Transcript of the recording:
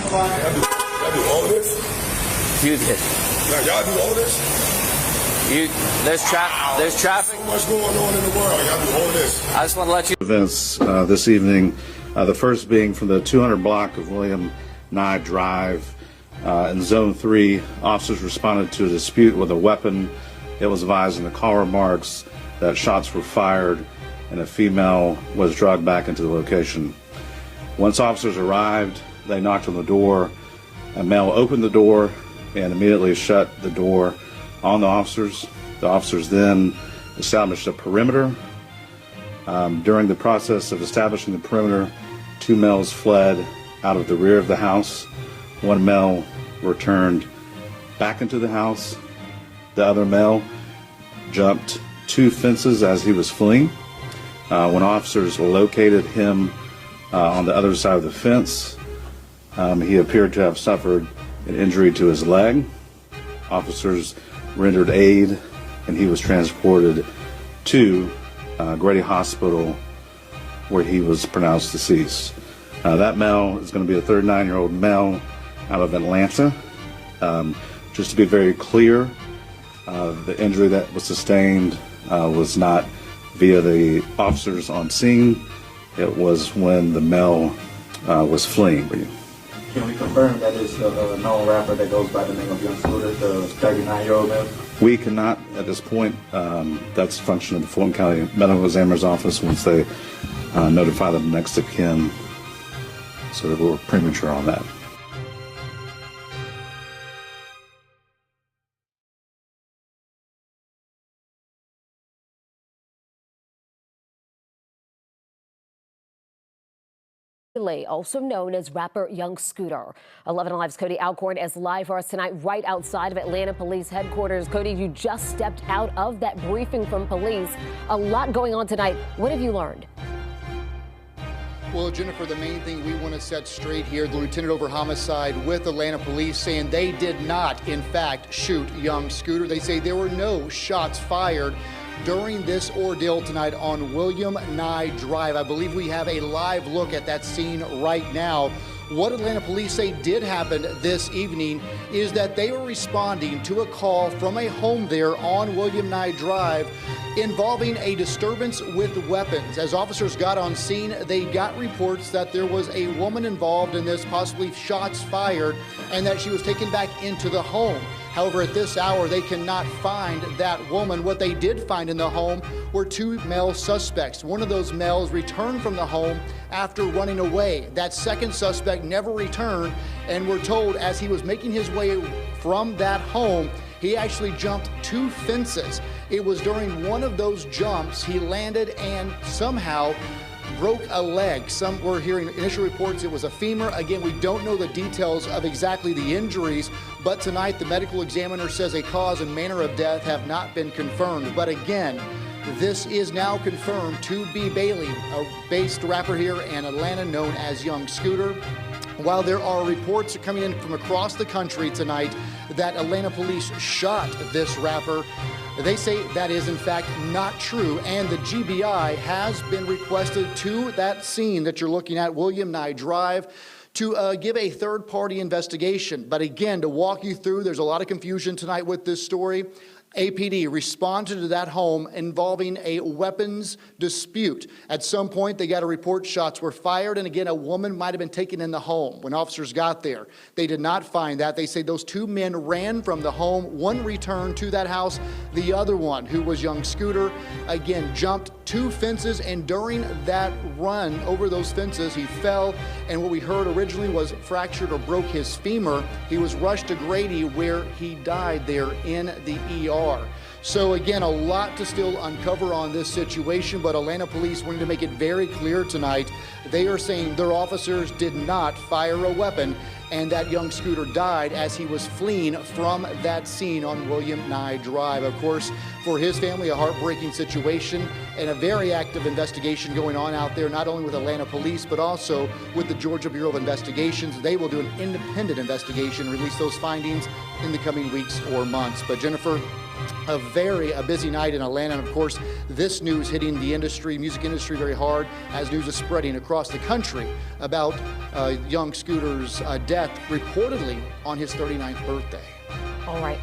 Y'all do all of this? Y'all do all of this? There's traffic. So much going on in the world. Y'all do all of this. I just want to let you. Events this evening, the first being from the 200 block of William Nye Drive. In Zone 3, officers responded to a dispute with a weapon. It was advised in the call remarks that shots were fired and a female was dragged back into the location. Once officers arrived, they knocked on the door. A male opened the door and immediately shut the door on the officers. The officers then established a perimeter. During the process of establishing the perimeter, two males fled out of the rear of the house. One male returned back into the house. The other male jumped two fences as he was fleeing. When officers located him on the other side of the fence, he appeared to have suffered an injury to his leg. Officers rendered aid and he was transported to Grady Hospital where he was pronounced deceased. That male is going to be a 39-year-old male out of Atlanta. Just to be very clear, the injury that was sustained was not via the officers on scene. It was when the male was fleeing. Can we confirm that it's a known rapper that goes by the name of Young Scooter, the 39-year-old male? We cannot at this point. That's a function of the Fulton County Medical Examiner's Office once they notify the next of kin. So we're premature on that. Also known as rapper Young Scooter. 11 Alive's Cody Alcorn is live for us tonight right outside of Atlanta Police Headquarters. Cody, you just stepped out of that briefing from police. A lot going on tonight. What have you learned? Well, Jennifer, the main thing we want to set straight here, the lieutenant over homicide with Atlanta Police saying they did not, in fact, shoot Young Scooter. They say there were no shots fired during this ordeal tonight on William Nye Drive. I believe we have a live look at that scene right now. What Atlanta Police say did happen this evening is that they were responding to a call from a home there on William Nye Drive involving a disturbance with weapons. As officers got on scene, they got reports that there was a woman involved in this, possibly shots fired, and that she was taken back into the home. However, at this hour, they cannot find that woman. What they did find in the home were two male suspects. One of those males returned from the home after running away. That second suspect never returned, and we're told as he was making his way from that home, he actually jumped two fences. It was during one of those jumps he landed and somehow broke a leg. Some were hearing initial reports it was a femur. Again, we don't know the details of exactly the injuries, but tonight the medical examiner says a cause and manner of death have not been confirmed. But again, this is now confirmed to be Bailey, a based rapper here in Atlanta known as Young Scooter. While there are reports coming in from across the country tonight that Atlanta police shot this rapper, they say that is in fact not true, and the GBI has been requested to that scene that you're looking at, William Nye Drive, to give a third-party investigation. But again, to walk you through, there's a lot of confusion tonight with this story. APD responded to that home involving a weapons dispute. At some point, they got a report shots were fired, and again, a woman might have been taken in the home. When officers got there, they did not find that. They say those two men ran from the home. One returned to that house. The other one, who was Young Scooter, again, jumped two fences, and during that run over those fences, he fell, and what we heard originally was fractured or broke his femur. He was rushed to Grady, where he died there in the ER. So again, a lot to still uncover on this situation, but Atlanta police wanted to make it very clear tonight. They are saying their officers did not fire a weapon, and that Young Scooter died as he was fleeing from that scene on William Nye Drive. Of course, for his family, a heartbreaking situation and a very active investigation going on out there, not only with Atlanta police, but also with the Georgia Bureau of Investigations. They will do an independent investigation, release those findings in the coming weeks or months. But Jennifer, a busy night in Atlanta, and of course, this news hitting the music industry very hard as news is spreading across the country about young Scooter's death, reportedly on his 39th birthday. All right.